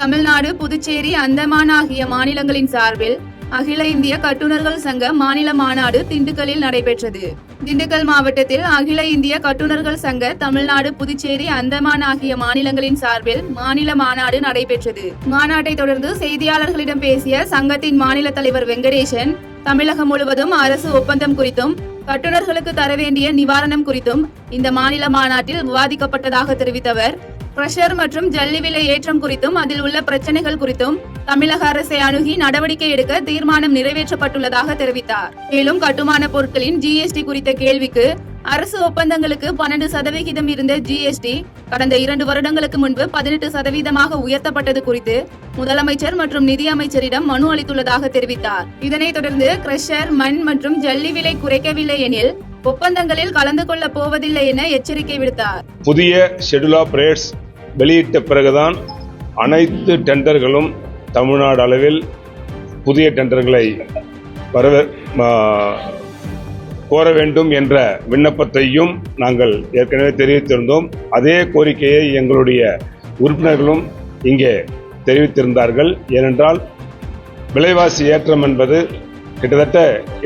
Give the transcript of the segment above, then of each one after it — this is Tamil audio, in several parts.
தமிழ்நாடு, புதுச்சேரி, அந்தமான் ஆகிய மாநிலங்களின் சார்பில் அகில இந்திய கட்டுநர்கள் சங்க மாநில மாநாடு திண்டுக்கல்லில் நடைபெற்றது. திண்டுக்கல் மாவட்டத்தில் அகில இந்திய கட்டுநர்கள் சங்க தமிழ்நாடு, புதுச்சேரி, அந்தமான் ஆகிய மாநிலங்களின் சார்பில் மாநில மாநாடு நடைபெற்றது. மாநாட்டை தொடர்ந்து செய்தியாளர்களிடம் பேசிய சங்கத்தின் மாநில தலைவர் வெங்கடேசன், தமிழகம் முழுவதும் அரசு ஒப்பந்தம் குறித்தும் கட்டுநர்களுக்கு தர வேண்டிய நிவாரணம் குறித்தும் இந்த மாநில மாநாட்டில் விவாதிக்கப்பட்டதாக தெரிவித்தவர், கிரஷர் மற்றும் ஜல்லி விலை ஏற்றம் குறித்தும் அதில் உள்ள பிரச்சனைகள் குறித்தும் தமிழக அரசை அணுகி நடவடிக்கை எடுக்க தீர்மானம் நிறைவேற்றப்பட்டுள்ளதாக தெரிவித்தார். மேலும் கட்டுமான பொருட்களின் ஜிஎஸ்டி குறித்த கேள்விக்கு அரசு ஒப்பந்தங்களுக்கு 12% இருந்த ஜிஎஸ்டி கடந்த 2 வருடங்களுக்கு முன்பு 18% உயர்த்தப்பட்டது குறித்து முதலமைச்சர் மற்றும் நிதியமைச்சரிடம் மனு அளித்துள்ளதாக தெரிவித்தார். இதனைத் தொடர்ந்து கிரஷர், மண் மற்றும் ஜல்லி விலை குறைக்கவில்லை எனில் ஒப்பந்தங்களில் கலந்து கொள்ள போவதில்லை என எச்சரிக்கை விடுத்தார். புதிய ஷெட்யூல் ஆஃப் ரேட்ஸ் வெளியிட்ட பிறகுதான் அனைத்து டெண்டர்களும் தமிழ்நாடு அளவில் புதிய டெண்டர்களை கோர வேண்டும் என்ற விண்ணப்பத்தையும் நாங்கள் ஏற்கனவே தெரிவித்திருந்தோம். அதே கோரிக்கையை எங்களுடைய உறுப்பினர்களும் இங்கே தெரிவித்திருந்தார்கள். ஏனென்றால் விலைவாசி ஏற்றம் என்பது கிட்டத்தட்ட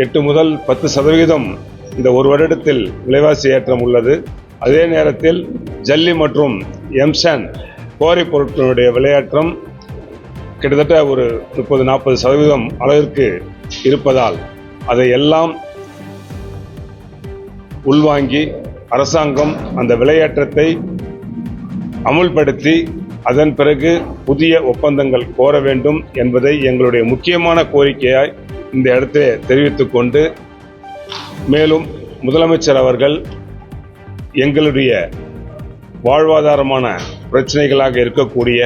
8 முதல் 10% இந்த ஒரு வருடத்தில் விலைவாசி ஏற்றம் உள்ளது. அதே நேரத்தில் ஜல்லி மற்றும் எம்சான் கோரை பொருட்களுடைய விலையேற்றம் கிட்டத்தட்ட ஒரு 30-40% அளவிற்கு இருப்பதால் அதையெல்லாம் உள்வாங்கி அரசாங்கம் அந்த விலையேற்றத்தை அமுல்படுத்தி அதன் பிறகு புதிய ஒப்பந்தங்கள் கோர வேண்டும் என்பதை எங்களுடைய முக்கியமான கோரிக்கையாய் இந்த இடத்திலே தெரிவித்துக் கொண்டு, மேலும் முதலமைச்சர் அவர்கள் எங்களுடைய வாழ்வாதாரமான பிரச்சனைகளாக இருக்கக்கூடிய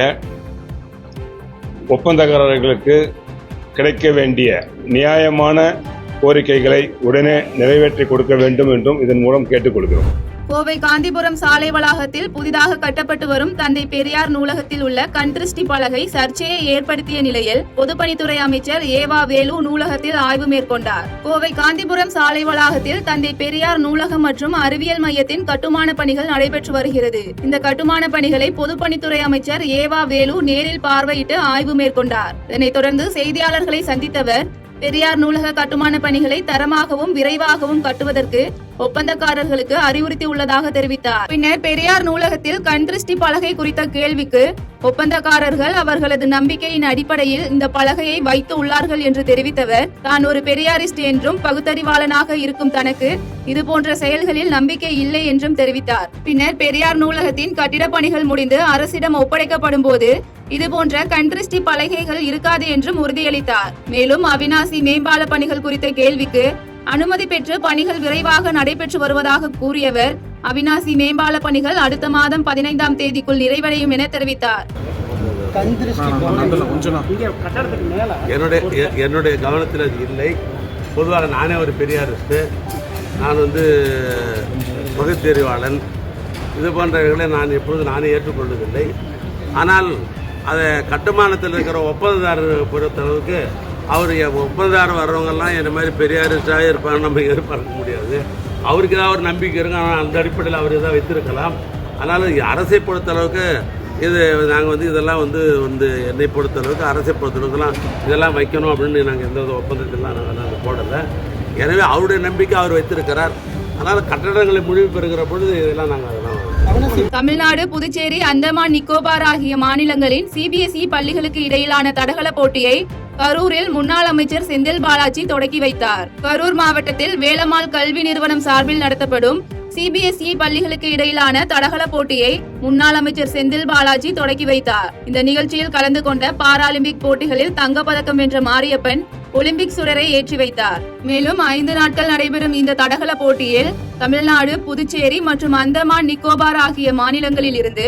ஒப்பந்தக்காரர்களுக்கு கிடைக்க வேண்டிய நியாயமான கோரிக்கைகளை உடனே நிறைவேற்றி கொடுக்க வேண்டும் என்றும் இதன் மூலம் கேட்டுக்கொள்கிறோம். கோவை காந்திபுரம் சாலை வளாகத்தில் புதிதாக கட்டப்பட்டு வரும் தந்தை பெரியார் நூலகத்தில் உள்ள கண்திருஷ்டி பலகை சர்ச்சையை ஏற்படுத்திய நிலையில் பொதுப்பணித்துறை அமைச்சர் ஏவா வேலு நூலகத்தில் ஆய்வு மேற்கொண்டார். கோவை காந்திபுரம் சாலை வளாகத்தில் தந்தை பெரியார் நூலகம் மற்றும் அறிவியல் மையத்தின் கட்டுமான பணிகள் நடைபெற்று வருகிறது. இந்த கட்டுமான பணிகளை பொதுப்பணித்துறை அமைச்சர் ஏவா வேலு நேரில் பார்வையிட்டு ஆய்வு மேற்கொண்டார். இதனைத் தொடர்ந்து செய்தியாளர்களை சந்தித்தவர், பெரியார் நூலக கட்டுமான பணிகளை தரமாகவும் விரைவாகவும் கட்டுவதற்கு ஒப்பந்தக்காரர்களுக்கு அறிவுறுத்தி உள்ளதாக தெரிவித்தார். பின்னர் பெரியார் நூலகத்தில் கண்திருஷ்டி பலகை குறித்த கேள்விக்கு ஒப்பந்தக்காரர்கள் அவர்களது நம்பிக்கையின் அடிப்படையில் இந்த பலகையை வைத்து உள்ளார்கள் என்று தெரிவித்தவர், தான் ஒரு பெரியாரிஸ்ட் என்றும் பகுத்தறிவாளனாக இருக்கும் தனக்கு இதுபோன்ற செயல்களில் நம்பிக்கை இல்லை என்றும் தெரிவித்தார். பின்னர் பெரியார் நூலகத்தின் கட்டிட பணிகள் முடிந்து அரசிடம் ஒப்படைக்கப்படும் போது இதுபோன்ற கண்திருஷ்டி பலகைகள் இருக்காது என்றும் உறுதியளித்தார். மேலும் அவிநாசி மேம்பால பணிகள் குறித்த கேள்விக்கு அனுமதி பெற்று பணிகள் விரைவாக நடைபெற்று வருவதாக கூறியவர், அவிநாசி மேம்பால பணிகள் அடுத்த மாதம் 15ஆம் தேதிக்குள் நிறைவடையும் என தெரிவித்தார். என்னுடைய கவனத்தில் அது இல்லை. பொதுவாக நானே ஒரு பெரியாரிஸ்ட், நான் பகுத்தறிவாளன், இது போன்றவர்களை நான் எப்பொழுது நானே ஏற்றுக்கொள்வதில்லை. ஆனால் அதை கட்டுமானத்தில் இருக்கிற ஒப்பந்ததாரர் பொறுத்தளவுக்கு அவர் ஒப்பந்ததாரர் வர்றவங்கெல்லாம் என்ன மாதிரி பெரியாரிஸ்டாக இருப்பாங்க நம்ம எதிர்பார்க்க முடியாது. அவருக்கு ஏதாவது ஒரு நம்பிக்கை இருக்கும், ஆனால் அந்த அடிப்படையில் அவர் எதாவது வைத்திருக்கலாம். அதனால் அரசை பொறுத்தளவுக்கு இது நாங்கள் இதெல்லாம் என்னை பொறுத்தளவுக்கு அரசை பொறுத்தளவுக்குலாம் இதெல்லாம் வைக்கணும் அப்படின்னு நாங்கள் எந்த ஒப்பந்தத்திலாம் நாங்கள் போடலை. எனவே அவருடைய நம்பிக்கை அவர் வைத்திருக்கிறார். அதனால் கட்டடங்களை முடிவு பெறுகிற பொழுது இதெல்லாம் நாங்கள் தமிழ்நாடு, புதுச்சேரி, அந்தமான் நிக்கோபார் ஆகிய மாநிலங்களின் சிபிஎஸ்இ பள்ளிகளுக்கு இடையிலான தடகள போட்டியை கரூரில் முன்னாள் அமைச்சர் செந்தில் பாலாஜி தொடக்கி வைத்தார். கரூர் மாவட்டத்தில் வேலம்மாள் கல்வி நிறுவனம் சார்பில் நடத்தப்படும் சிபிஎஸ்இ பள்ளிகளுக்கு இடையிலான தடகள போட்டியை முன்னாள் அமைச்சர் செந்தில் பாலாஜி தொடக்கி வைத்தார். இந்த நிகழ்ச்சியில் கலந்து கொண்ட பாராலிம்பிக் போட்டிகளில் தங்கப்பதக்கம் வென்ற மாரியப்பன் ஒலிம்பிக் சுடரை ஏற்றி வைத்தார். மேலும் 5 நாட்கள் நடைபெறும் இந்த தடகள போட்டியில் தமிழ்நாடு, புதுச்சேரி மற்றும் அந்தமான் நிக்கோபார் ஆகிய மாநிலங்களில் இருந்து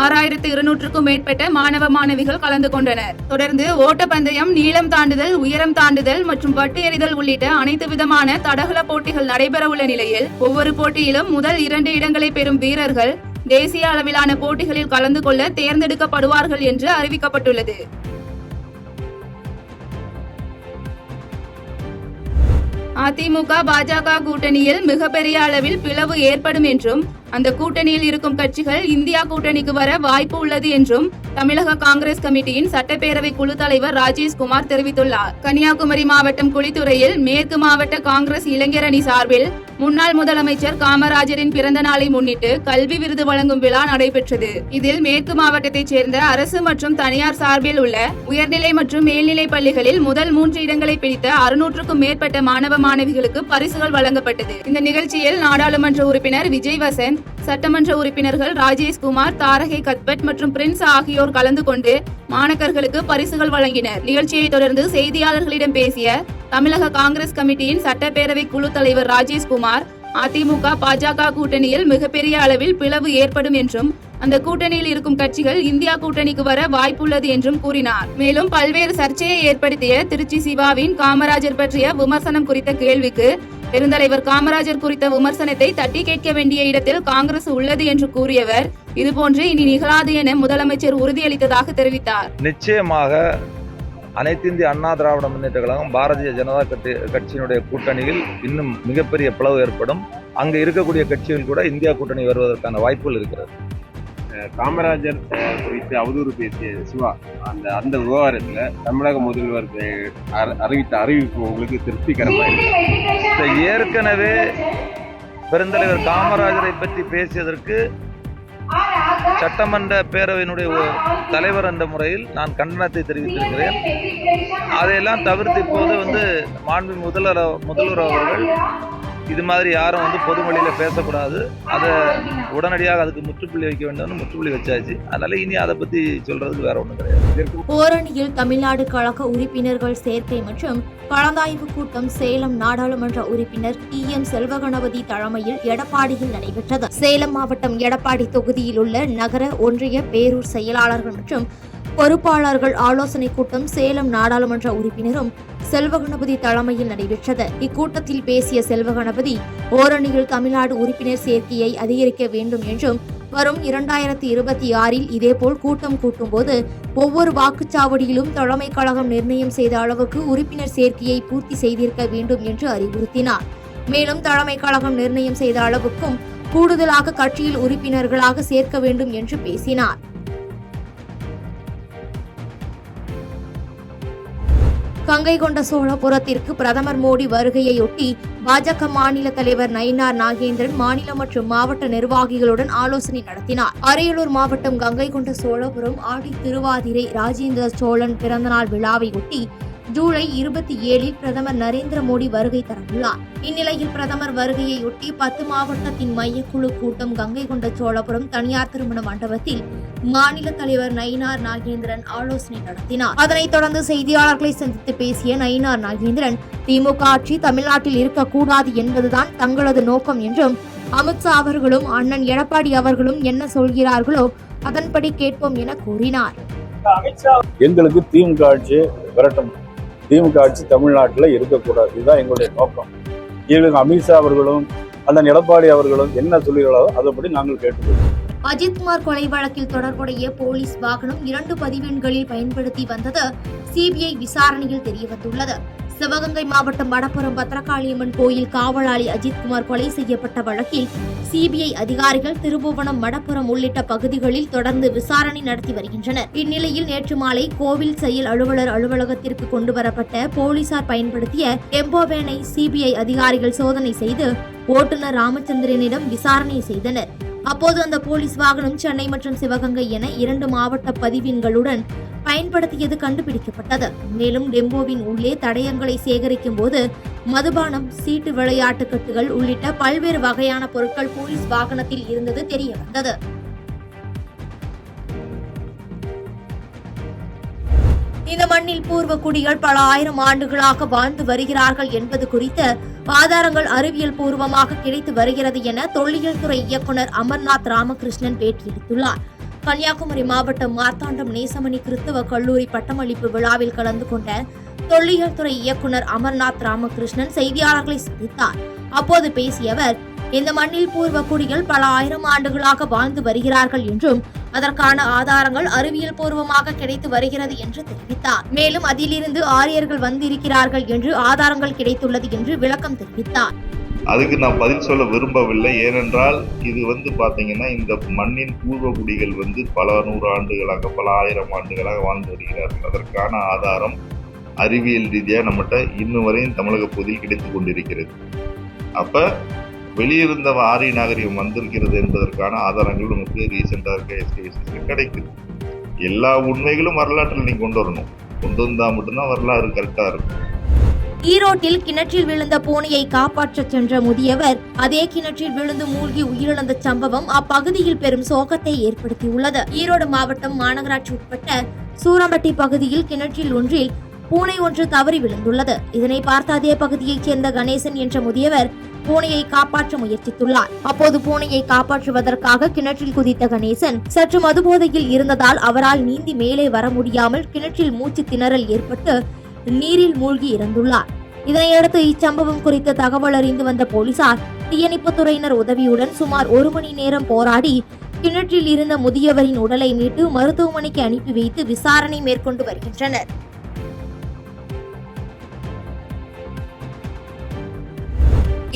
6200க்கும் மேற்பட்ட மாணவ மாணவிகள் கலந்து கொண்டனர். தொடர்ந்து ஓட்டப்பந்தயம், நீளம் தாண்டுதல், உயரம் தாண்டுதல் மற்றும் பட்டு எறிதல் உள்ளிட்ட அனைத்து விதமான தடகள போட்டிகள் நடைபெற உள்ள நிலையில் ஒவ்வொரு போட்டியிலும் முதல் 2 இடங்களை பெறும் வீரர்கள் தேசிய அளவிலான போட்டிகளில் கலந்து கொள்ள தேர்ந்தெடுக்கப்படுவார்கள் என்று அறிவிக்கப்பட்டுள்ளது. அதிமுக, பாஜக கூட்டணியில் மிகப்பெரிய அளவில் பிளவு ஏற்படும் என்றும் அந்த கூட்டணியில் இருக்கும் கட்சிகள் இந்தியா கூட்டணிக்கு வர வாய்ப்பு உள்ளது என்றும் தமிழக காங்கிரஸ் கமிட்டியின் சட்டப்பேரவை குழு தலைவர் ராஜேஷ்குமார் தெரிவித்துள்ளார். கன்னியாகுமரி மாவட்டம் குளித்துறையில் மேற்கு மாவட்ட காங்கிரஸ் இளைஞர் அணி சார்பில் முன்னாள் முதலமைச்சர் காமராஜரின் பிறந்த நாளை முன்னிட்டு கல்வி விருது வழங்கும் விழா நடைபெற்றது. இதில் மேற்கு மாவட்டத்தைச் சேர்ந்த அரசு மற்றும் தனியார் சார்பில் உள்ள உயர்நிலை மற்றும் மேல்நிலை பள்ளிகளில் முதல் 3 இடங்களை பிடித்த 600க்கும் மேற்பட்ட மாணவ மாணவிகளுக்கு பரிசுகள் வழங்கப்பட்டது. இந்த நிகழ்ச்சியில் நாடாளுமன்ற உறுப்பினர் விஜய் வசந்த், சட்டமன்ற உறுப்பினர்கள் ராஜேஷ்குமார், தாரகை கத்பட் மற்றும் பிரின்ஸ் ஆகியோர் கலந்து கொண்டு மாணவர்களுக்கு பரிசுகள் வழங்கினர். நிகழ்ச்சியை தொடர்ந்து செய்தியாளர்களிடம் பேசிய தமிழக காங்கிரஸ் கமிட்டியின் சட்டப்பேரவை குழு தலைவர் ராஜேஷ்குமார், அதிமுக பாஜக கூட்டணியில் மிகப்பெரிய அளவில் பிளவு ஏற்படும் என்றும் அந்த கூட்டணியில் இருக்கும் கட்சிகள் இந்தியா கூட்டணிக்கு வர வாய்ப்புள்ளது என்றும் கூறினார். மேலும் பல்வேறு சர்ச்சையை ஏற்படுத்திய திருச்சி சிவாவின் காமராஜர் பற்றிய விமர்சனம் குறித்த கேள்விக்கு பெருந்தலைவர் காமராஜர் குறித்த விமர்சனத்தை தட்டி கேட்க வேண்டிய இடத்தில் காங்கிரஸ் உள்ளது என்று கூறியவர், இதுபோன்று இனி நிகழாது என முதலமைச்சர் உறுதியளித்ததாக தெரிவித்தார். நிச்சயமாக அனைத்து இந்திய அண்ணா திராவிட முன்னேற்ற கழகம் பாரதிய ஜனதா கட்சியினுடைய கூட்டணியில் இன்னும் மிகப்பெரிய பிளவு ஏற்படும். அங்கு இருக்கக்கூடிய கட்சிகள் கூட இந்தியா கூட்டணி வருவதற்கான வாய்ப்புகள் இருக்கிறது. காமராஜர் குறித்து அவதூறு பேசிய சிவா அந்த விவகாரத்தில் தமிழக முதல்வர் அறிவித்த அறிவிப்பு உங்களுக்கு திருப்திகரமாக இருக்கு? ஏற்கனவே பெருந்தலைவர் காமராஜரை பற்றி பேசியதற்கு சட்டமன்ற பேரவையினுடைய தலைவர் என்ற முறையில் நான் கண்டனத்தை தெரிவித்திருக்கிறேன். அதையெல்லாம் தவிர்த்து இப்போது மாண்பு முதல்வர் அவர்கள் இது மாதிரி யாரும் பொது வழியில பேசக்கூடாது, அதை உடனடியாக அதுக்கு முற்றுப்புள்ளி வைக்க வேண்டும், முற்றுப்புள்ளி வச்சாச்சு. அதனால இனி அதை பத்தி சொல்றதுக்கு வேற ஒண்ணும் கிடையாது. ஓரணியில் தமிழ்நாடு கழக உறுப்பினர்கள் சேர்க்கை மற்றும் கலந்தாய்வு கூட்டம் சேலம் நாடாளுமன்ற உறுப்பினர் TM செல்வகணபதி தலைமையில் எடப்பாடியில் நடைபெற்றது. சேலம் மாவட்டம் எடப்பாடி தொகுதியில் உள்ள நகர, ஒன்றிய, பேரூர் செயலாளர்கள் மற்றும் பொறுப்பாளர்கள் ஆலோசனை கூட்டம் சேலம் நாடாளுமன்ற உறுப்பினரும் செல்வகணபதி தலைமையில் நடைபெற்றது. இக்கூட்டத்தில் பேசிய செல்வகணபதி, ஓரணியில் தமிழ்நாடு உறுப்பினர் சேர்க்கையை அதிகரிக்க வேண்டும் என்றும் வரும் 2026 இதேபோல் கூட்டம் கூட்டும்போது ஒவ்வொரு வாக்குச்சாவடியிலும் தலைமை கழகம் நிர்ணயம் செய்த அளவுக்கு உறுப்பினர் சேர்க்கையை பூர்த்தி செய்திருக்க வேண்டும் என்று அறிவுறுத்தினார். மேலும் தலைமை கழகம் நிர்ணயம் செய்த அளவுக்கும் கூடுதலாக கட்சியில் உறுப்பினர்களாக சேர்க்க வேண்டும் என்று பேசினார். கங்கை கொண்ட சோழபுரத்திற்கு பிரதமர் மோடி வருகையொட்டி பாஜக மாநில தலைவர் நயினார் நாகேந்திரன் மாநில மற்றும் மாவட்ட நிர்வாகிகளுடன் ஆலோசனை நடத்தினார். அரியலூர் மாவட்டம் கங்கை கொண்ட சோழபுரம் ஆடி திருவாதிரை ராஜேந்திர சோழன் பிறந்தநாள் விழாவை ஒட்டி ஜூலை 27 பிரதமர் நரேந்திர மோடி வருகை தரவுள்ளார். இந்நிலையில் பிரதமர் வருகையொட்டி 10 மாவட்டத்தின் மையக்குழு கூட்டம் கங்கை கொண்ட சோழபுரம் தனியார் திருமண மண்டபத்தில் மாநில தலைவர் நயினார் நாகேந்திரன் ஆலோசனை நடத்தினார். அதனைத் தொடர்ந்து செய்தியாளர்களை சந்தித்து பேசிய நயினார் நாகேந்திரன், திமுக ஆட்சி தமிழ்நாட்டில் இருக்கக்கூடாது என்பதுதான் தங்களது நோக்கம் என்றும் அமித்ஷா அவர்களும் அண்ணன் எடப்பாடி அவர்களும் என்ன சொல்கிறார்களோ அதன்படி கேட்போம் என கூறினார். எங்களுக்கு திமுக ஆட்சி விரட்டணும், திமுக ஆட்சி தமிழ்நாட்டில் இருக்கக்கூடாது, இதுதான் எங்களுடைய நோக்கம். எங்களுக்கு அமித்ஷா அவர்களும் அண்ணன் எடப்பாடி அவர்களும் என்ன சொல்கிறார்களோ அதுபடி நாங்கள் கேட்டுக்கொள்வோம். அஜித்குமார் கொலை வழக்கில் தொடர்புடைய போலீஸ் வாகனம் 2 பதிவெண்களில் பயன்படுத்தி வந்தது சிபிஐ விசாரணையில் தெரியவந்துள்ளது. சிவகங்கை மாவட்டம் மடப்புறம் பத்ரகாளியம்மன் கோயில் காவலாளி அஜித்குமார் கொலை செய்யப்பட்ட வழக்கில் சிபிஐ அதிகாரிகள் திருபுவனம், மடப்புறம் உள்ளிட்ட பகுதிகளில் தொடர்ந்து விசாரணை நடத்தி வருகின்றனர். இந்நிலையில் நேற்று மாலை கோவில் செயல் அலுவலர் அலுவலகத்திற்கு கொண்டுவரப்பட்ட போலீசார் பயன்படுத்திய டெம்போ வேனை சிபிஐ அதிகாரிகள் சோதனை செய்து ஓட்டுநர் ராமச்சந்திரனிடம் விசாரணை செய்தனர். அப்போது அந்த போலீஸ் வாகனம் சென்னை மற்றும் சிவகங்கை என 2 மாவட்ட பதிவெண்களுடன் பயன்படுத்தியது கண்டுபிடிக்கப்பட்டது. மேலும் டெம்போவின் உள்ளே தடயங்களை சேகரிக்கும் போது மதுபானம், சீட்டு விளையாட்டு கட்டுகள் உள்ளிட்ட பல்வேறு வகையான பொருட்கள் போலீஸ் வாகனத்தில் இருந்தது தெரியவந்தது. இந்த மண்ணில் பூர்வ குடிகள் பல ஆயிரம் ஆண்டுகளாக வாழ்ந்து வருகிறார்கள் என்பது குறித்த ஆதாரங்கள் அறிவியல் பூர்வமாக கிடைத்து வருகிறது என தொல்லியல் துறை இயக்குநர் அமர்நாத் ராமகிருஷ்ணன் பேட்டியளித்துள்ளார். கன்னியாகுமரி மாவட்டம் மார்த்தாண்டம் நேசமணி கிறிஸ்தவ கல்லூரி பட்டமளிப்பு விழாவில் கலந்து கொண்ட தொல்லியல் துறை இயக்குநர் அமர்நாத் ராமகிருஷ்ணன் செய்தியாளர்களை சந்தித்தார். அப்போது பேசிய அவர், இந்த மண்ணில் பூர்வ குடிகள் பல ஆயிரம் ஆண்டுகளாக வாழ்ந்து வருகிறார்கள் என்றும் அதற்கான ஆதாரங்கள் அறிவியல் பூர்வமாக கிடைத்து வருகிறது என்று தெரிவித்தார். மேலும் அதிலிருந்து ஆரியர்கள் வந்திருக்கிறார்கள் என்று ஆதாரங்கள் கிடைத்துள்ளது என்று விளக்கம் தெரிவித்தார். அதுக்கு நான் பதில் சொல்ல விரும்பவில்லை. ஏனென்றால் இது பார்த்தீங்கன்னா இந்த மண்ணின் பூர்வகுடிகள் பல 100 ஆண்டுகளாக பல 1000 ஆண்டுகளாக வாழ்ந்து வருகிறார்கள். அதற்கான ஆதாரம் அறிவியல் ரீதியாக நம்மகிட்ட இன்னும் வரையும் தமிழக பகுதியில் கிடைத்து கொண்டிருக்கிறது. அப்போ வெளியிருந்த ஆரிய நாகரிகம் வந்திருக்கிறது என்பதற்கான ஆதாரங்கள் நமக்கு ரீசெண்டாக இருக்க எஸ்கேஎஸ்எஸ்ல கிடைக்குது. எல்லா உண்மைகளும் வரலாற்றில் நீ கொண்டு வரணும். கொண்டு வந்தால் மட்டும்தான் வரலாறு கரெக்டாக இருக்கும். ஈரோட்டில் கிணற்றில் விழுந்த பூனையை காப்பாற்ற சென்ற முதியவர் அதே கிணற்றில் விழுந்து மூழ்கி உயிரிழந்த சம்பவம் அப்பகுதியில் பெரும் சோகத்தை ஏற்படுத்தியுள்ளது. ஈரோடு மாவட்டம் மாநகராட்சி உட்பட்ட சூரம்பட்டி பகுதியில் கிணற்றில் ஒன்றில் பூனை ஒன்று தவறி விழுந்துள்ளது. இதனை பார்த்த அதே பகுதியைச் சேர்ந்த கணேசன் என்ற முதியவர் பூனையை காப்பாற்ற முயற்சித்துள்ளார். அப்போது பூனையை காப்பாற்றுவதற்காக கிணற்றில் குதித்த கணேசன் சற்று மதுபோதையில் இருந்ததால் அவரால் நீந்தி மேலே வர முடியாமல் கிணற்றில் மூச்சு திணறல் ஏற்பட்டு நீரில் மூழ்கி இறந்துள்ளார். இதனையடுத்து இச்சம்பவம் குறித்த தகவல் அறிந்து வந்த போலீசார் தீயணைப்புத்துறையினர் உதவியுடன் சுமார் 1 மணி நேரம் போராடி கிணற்றில் இருந்த முதியவரின் உடலை மீட்டு மருத்துவமனைக்கு அனுப்பி வைத்து விசாரணை மேற்கொண்டு வருகின்றனர்.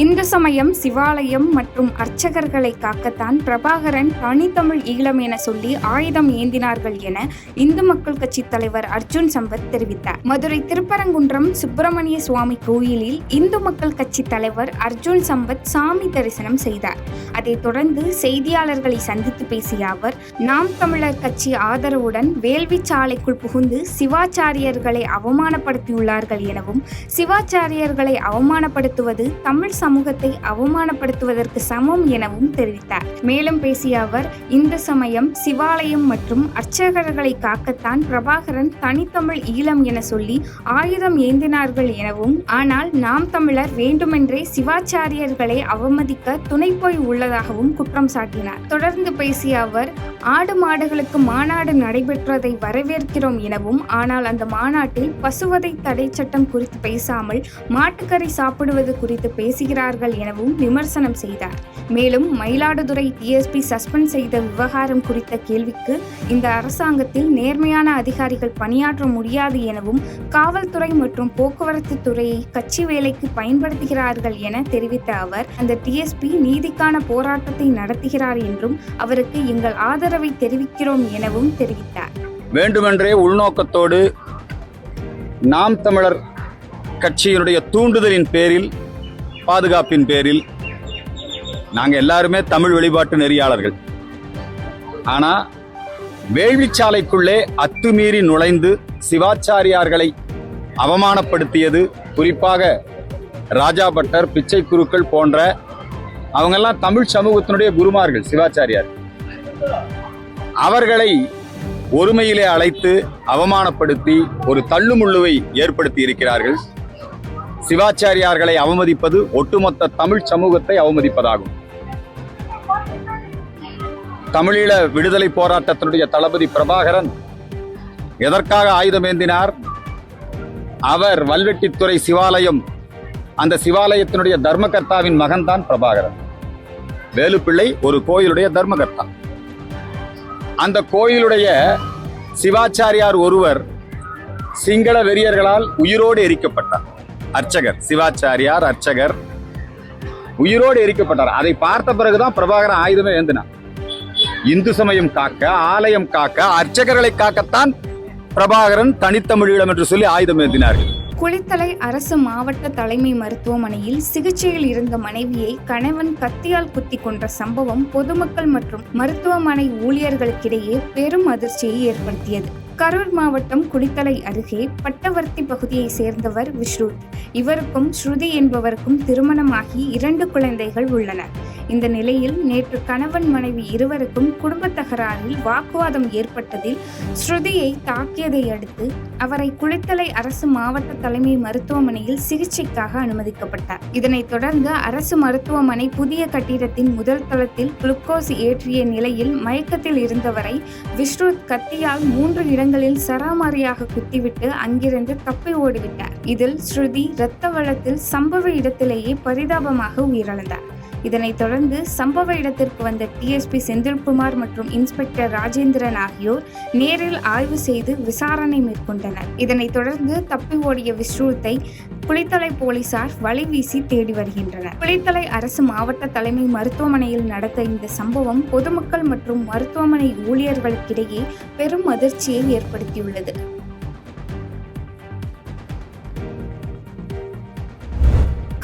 இந்து சமயம், சிவாலயம் மற்றும் அர்ச்சகர்களை காக்கத்தான் பிரபாகரன் தனித்தமிழ் ஈழம் என சொல்லி ஆயுதம் ஏந்தினார்கள் என இந்து மக்கள் கட்சி தலைவர் அர்ஜுன் சம்பத் தெரிவித்தார். மதுரை திருப்பரங்குன்றம் சுப்பிரமணிய சுவாமி கோயிலில் இந்து மக்கள் கட்சி தலைவர் அர்ஜுன் சம்பத் சாமி தரிசனம் செய்தார். அதைத் தொடர்ந்து செய்தியாளர்களை சந்தித்து பேசிய அவர், நாம் தமிழர் கட்சி ஆதரவுடன் வேள்வி சாலைக்குள் புகுந்து சிவாச்சாரியர்களை அவமானப்படுத்தியுள்ளார்கள் எனவும், சிவாச்சாரியர்களை அவமானப்படுத்துவது தமிழ் சமூகத்தை அவமானப்படுத்துவதற்கு சமம் எனவும் தெரிவித்தார். மேலும் பேசிய அவர், இந்து சமயம், சிவாலயம் மற்றும் அர்ச்சகர்களை காக்கத்தான் பிரபாகரன் தனித்தமிழ் ஈழம் என சொல்லி ஆயுதம் ஏந்தினார்கள் எனவும், ஆனால் நாம் தமிழர் வேண்டுமென்றே சிவாச்சாரியர்களை அவமதிக்க துணைப்போய் உள்ளதாகவும் குற்றம் சாட்டினார். தொடர்ந்து பேசிய அவர், ஆடு மாடுகளுக்கு மாநாடு நடைபெற்றதை வரவேற்கிறோம் எனவும், ஆனால் அந்த மாநாட்டில் பசுவதை தடை சட்டம் குறித்து பேசாமல் மாட்டுக்கறி சாப்பிடுவது குறித்து பேசுகிறார்கள் எனவும் விமர்சனம் செய்தார். மேலும் மயிலாடுதுறை டிஎஸ்பி சஸ்பெண்ட் செய்த விவகாரம் குறித்த கேள்விக்கு, இந்த அரசாங்கத்தில் நேர்மையான அதிகாரிகள் பணியாற்ற முடியாது எனவும், காவல்துறை மற்றும் போக்குவரத்து துறையை கட்சி வேலைக்கு பயன்படுத்துகிறார்கள் என தெரிவித்த அவர், அந்த டிஎஸ்பி நீதிக்கான போராட்டத்தை நடத்துகிறார் என்றும் அவருக்கு எங்கள் ஆதரவை தெரிவிக்கிறோம் எனவும் தெரிவித்தார். வேண்டுமென்றே உள்நோக்கத்தோடு நாம் தமிழர் கட்சியினுடைய தூண்டுதலின் பேரில், பாதுகாப்பின் பேரில் நாங்கள் எல்லாருமே தமிழ் வெளிப்பாட்டு நெறியாளர்கள். ஆனா வேள்விச்சாலைக்குள்ளே அத்துமீறி நுழைந்து சிவாச்சாரியார்களை அவமானப்படுத்தியது, குறிப்பாக ராஜா பட்டர், பிச்சை குருக்கள் போன்ற அவங்கெல்லாம் தமிழ் சமூகத்தினுடைய குருமார்கள், சிவாச்சாரியார். அவர்களை ஒருமையிலே அழைத்து அவமானப்படுத்தி ஒரு தள்ளுமுள்ளுவை ஏற்படுத்தி இருக்கிறார்கள். சிவாச்சாரியார்களை அவமதிப்பது ஒட்டுமொத்த தமிழ் சமூகத்தை அவமதிப்பதாகும். தமிழீழ விடுதலை போராட்டத்தினுடைய தளபதி பிரபாகரன் எதற்காக ஆயுதம் ஏந்தினார்? அவர் வல்வெட்டித்துறை சிவாலயம், அந்த சிவாலயத்தினுடைய தர்மகர்த்தாவின் மகன்தான் பிரபாகரன். வேலுப்பிள்ளை ஒரு கோயிலுடைய தர்மகர்த்தா. அந்த கோயிலுடைய சிவாச்சாரியார் ஒருவர் சிங்கள வெறியர்களால் உயிரோடு எரிக்கப்பட்டார். அர்ச்சகர், சிவாச்சாரியார் அர்ச்சகர் உயிரோடு எரிக்கப்பட்டார். அதை பார்த்த பிறகுதான் பிரபாகரன் ஆயுதமே ஏந்தினார். இந்து சமயம் காக்க, ஆலயம் காக்க, அர்ச்சகர்களை காக்கத்தான் பிரபாகரன் தனித்தமிழீழம் என்று சொல்லி ஆயுதம் ஏந்தினார்கள். குளித்தலை அரசு மாவட்ட தலைமை மருத்துவமனையில் சிகிச்சையில் இருந்த மனைவியை கணவன் கத்தியால் குத்தி கொன்ற சம்பவம் பொதுமக்கள் மற்றும் மருத்துவமனை ஊழியர்களுக்கிடையே பெரும் அதிர்ச்சியை ஏற்படுத்தியது. கரூர் மாவட்டம் குளித்தலை அருகே பட்டவர்த்தி பகுதியை சேர்ந்தவர் விஸ்ருத். இவருக்கும் ஸ்ருதி என்பவருக்கும் திருமணமாகி 2 குழந்தைகள் உள்ளனர். இந்த நிலையில் நேற்று கணவன் மனைவி இருவருக்கும் குடும்ப தகராறில் வாக்குவாதம் ஏற்பட்டதில் ஸ்ருதியை தாக்கியதை அடுத்து அவரை குளித்தலை அரசு மாவட்ட தலைமை மருத்துவமனையில் சிகிச்சைக்காக அனுமதிக்கப்பட்டார். இதனைத் தொடர்ந்து அரசு மருத்துவமனை புதிய கட்டிடத்தின் முதல் தளத்தில் குளுக்கோஸ் ஏற்றிய நிலையில் மயக்கத்தில் இருந்தவரை விஸ்ருத் கத்தியால் 3 இடங்களில் சராமாரியாக குத்திவிட்டு அங்கிருந்து தப்பி ஓடிவிட்டார். இதில் ஸ்ருதி இரத்த வெள்ளத்தில் சம்பவ இடத்திலேயே பரிதாபமாக உயிரிழந்தார். இதனைத் தொடர்ந்து சம்பவ இடத்திற்கு வந்த டிஎஸ்பி செந்தில்குமார் மற்றும் இன்ஸ்பெக்டர் ராஜேந்திரன் ஆகியோர் நேரில் ஆய்வு செய்து விசாரணை மேற்கொண்டனர். இதனைத் தொடர்ந்து தப்பி ஓடிய விஸ்ருத்தை குளித்தலை போலீசார் வலைவீசி தேடி வருகின்றனர். குளித்தலை அரசு மாவட்ட தலைமை மருத்துவமனையில் நடந்த இந்த சம்பவம் பொதுமக்கள் மற்றும் மருத்துவமனை ஊழியர்களுக்கிடையே பெரும் அதிர்ச்சியை ஏற்படுத்தியுள்ளது.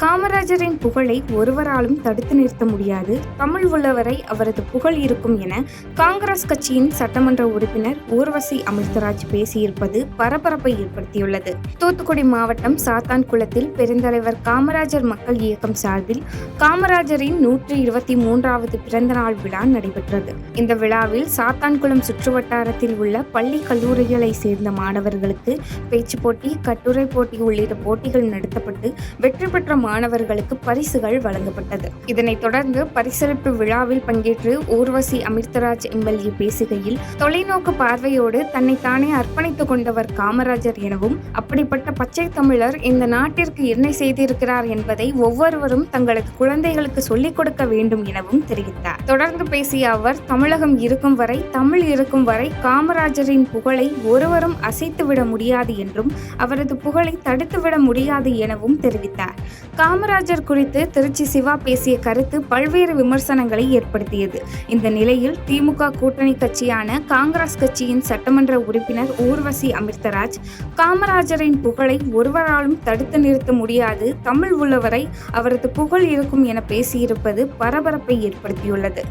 காமராஜரின் புகழை ஒருவராலும் தடுத்து நிறுத்த முடியாது. தமிழ் உள்ளவரை அவரது புகழ் இருக்கும் என காங்கிரஸ் கட்சியின் சட்டமன்ற உறுப்பினர் ஊர்வசி அமிர்தராஜ் பேசியிருப்பது பரபரப்பை ஏற்படுத்தியுள்ளது. தூத்துக்குடி மாவட்டம் சாத்தான்குளத்தில் பெருந்தலைவர் காமராஜர் மக்கள் இயக்கம் சார்பில் காமராஜரின் 123வது பிறந்தநாள் விழா நடைபெற்றது. இந்த விழாவில் சாத்தான்குளம் சுற்றுவட்டாரத்தில் உள்ள பள்ளி கல்லூரிகளை சேர்ந்த மாணவர்களுக்கு பேச்சு போட்டி, கட்டுரை போட்டி உள்ளிட்ட போட்டிகள் நடத்தப்பட்டு வெற்றி பெற்ற மாணவர்களுக்கு பரிசுகள் வழங்கப்பட்டது. இதனைத் தொடர்ந்து பரிசளிப்பு விழாவில் பங்கேற்று ஊர்வசி அமிர்தராஜ் எம்எல்ஏ பேசுகையில், தொலைநோக்கு பார்வையோடு தன்னைத்தானே அர்ப்பணித்துக் கொண்டவர் காமராஜர் எனவும், அப்படிப்பட்ட பச்சை தமிழர் இந்த நாட்டிற்கு என்ன செய்திருக்கிறார் என்பதை ஒவ்வொருவரும் தங்களது குழந்தைகளுக்கு சொல்லிக் கொடுக்க வேண்டும் எனவும் தெரிவித்தார். தொடர்ந்து பேசிய அவர், தமிழகம் இருக்கும் வரை, தமிழ் இருக்கும் வரை காமராஜரின் புகழை ஒருவரும் அசைத்துவிட முடியாது என்றும், அவரது புகழை தடுத்துவிட முடியாது எனவும் தெரிவித்தார். காமராஜர் குறித்து திருச்சி சிவா பேசிய கருத்து பல்வேறு விமர்சனங்களை ஏற்படுத்தியது. இந்த நிலையில் திமுக கூட்டணி கட்சியான காங்கிரஸ் கட்சியின் சட்டமன்ற உறுப்பினர் ஊர்வசி அமிர்தராஜ், காமராஜரின் புகழை ஒருவராலும் தடுத்து நிறுத்த முடியாது, தமிழ் உள்ளவரை அவரது புகழ் இருக்கும் என பேசியிருப்பது பரபரப்பை ஏற்படுத்தியுள்ளது.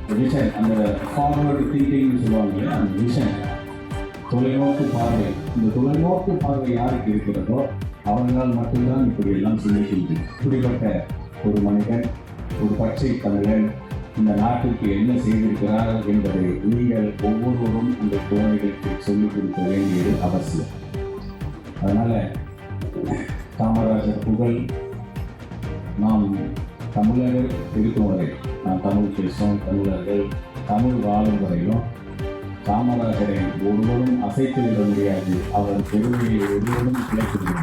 தொலைநோக்கு பார்வை, இந்த தொலைநோக்கு பார்வை யாருக்கு இருக்கிறதோ அவர்களால் மட்டும்தான் இப்படி எல்லாம் சிந்திக்கின்றது. இப்படிப்பட்ட ஒரு மனிதன், ஒரு பச்சை தமிழன் இந்த நாட்டுக்கு என்ன செய்திருக்கிறார் என்பதை நீங்கள் ஒவ்வொருவரும் உங்கள் குழந்தைகளுக்கு சொல்லிக் கொடுக்க வேண்டியது அவசியம். அதனால காமராஜர் புகழ், நாம் தமிழர்கள் இருக்கும் வரை, நாம் தமிழ் பேசும் தமிழர்கள் தமிழ் வாழும் வரையிலும் காமராஜரை ஒருவரும் அசைத்துவிட முடியாது. அவர் பெருமையை ஒருவரும் கிடைத்துவிட.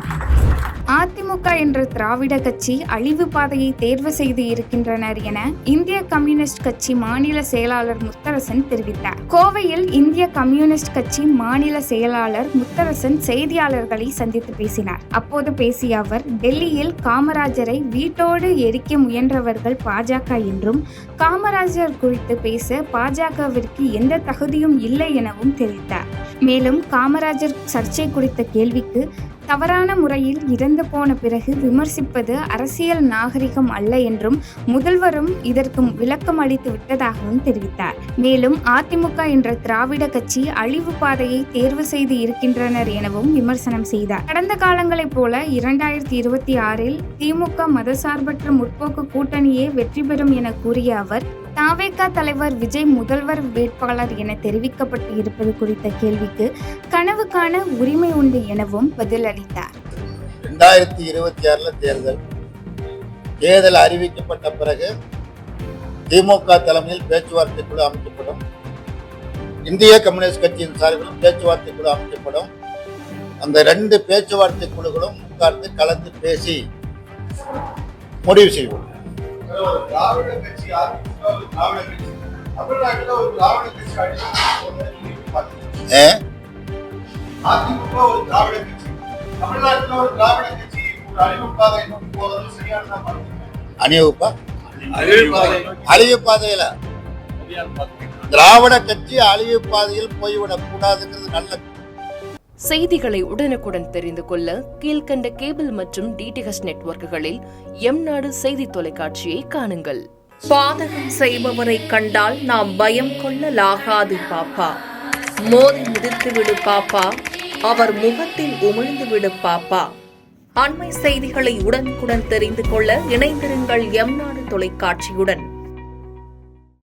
அதிமுக என்ற திராவிட கட்சி அழிவு பாதையை தேர்வு செய்து இருக்கின்றனர் என இந்திய கம்யூனிஸ்ட் கட்சி மாநில செயலாளர் முத்தரசன் தெரிவித்தார். கோவையில் இந்திய கம்யூனிஸ்ட் கட்சி மாநில செயலாளர் முத்தரசன் செய்தியாளர்களை சந்தித்து பேசினார். அப்போது பேசிய அவர், டெல்லியில் காமராஜரை வீட்டோடு எரிக்க முயன்றவர்கள் பாஜக என்றும், காமராஜர் குறித்து பேச பாஜகவிற்கு எந்த தகுதியும் இல்லை எனவும் தெரிவித்தார். மேலும் காமராஜர் சர்ச்சை குறித்த கேள்விக்கு, தவறான முறையில் இறந்து போன பிறகு விமர்சிப்பது அரசியல் நாகரிகம் அல்ல என்றும், முதல்வரும் இதற்கு விளக்கம் அளித்து விட்டதாகவும் தெரிவித்தார். மேலும் அதிமுக என்ற திராவிட கட்சி அழிவு பாதையை தேர்வு செய்து இருக்கின்றனர் எனவும் விமர்சனம் செய்தார். கடந்த காலங்களைப் போல 2026 திமுக மதசார்பற்ற முற்போக்கு கூட்டணியே வெற்றி பெறும் என கூறிய அவர், தாவேகா தலைவர் விஜய் முதல்வர் வேட்பாளர் என தெரிவிக்கப்பட்டு இருப்பது குறித்த கேள்விக்கு கனவு காண உரிமை உண்டு எனவும் பதிலளித்தார். 2026 தேர்தல் அறிவிக்கப்பட்ட பிறகு திமுக தலைமையில் பேச்சுவார்த்தை குழு அமைக்கப்படும். இந்திய கம்யூனிஸ்ட் கட்சியின் சார்பிலும் பேச்சுவார்த்தை குழு அமைக்கப்படும். அந்த 2 பேச்சுவார்த்தை குழுக்களும் உட்கார்ந்து கலந்து பேசி முடிவு செய்வோம். திராவிட கட்சி, அதிமுக ஒரு திராவிட கட்சி, தமிழ்நாட்டில் ஒரு திராவிட கட்சி அதிமுக ஒரு திராவிட கட்சி, தமிழ்நாட்டில் ஒரு திராவிட கட்சி ஒரு அழிவு பாதை நோக்கி போவது சரியான அழிவு பாதையில திராவிட கட்சி அழிவு பாதையில் போய்விடக் கூடாதுங்கிறது நல்ல. செய்திகளை உடனுக்குடன் தெரிந்து கொள்ள கீழ்கண்ட கேபிள் மற்றும் டிடிஹெச் நெட்வொர்க்குகளில் எம்நாடு செய்தி தொலைக்காட்சியை காணுங்கள். பாதகம் செய்பவரை கண்டால் நாம் பயம் கொள்ளலாகாது பாப்பா. மோதி மிதித்து விடு பாப்பா, அவர் முகத்தில் உமிழ்ந்து விடு பாப்பா. அண்மை செய்திகளை உடனுக்குடன் தெரிந்து கொள்ள இணைந்திருங்கள் எம்நாடு தொலைக்காட்சியுடன்.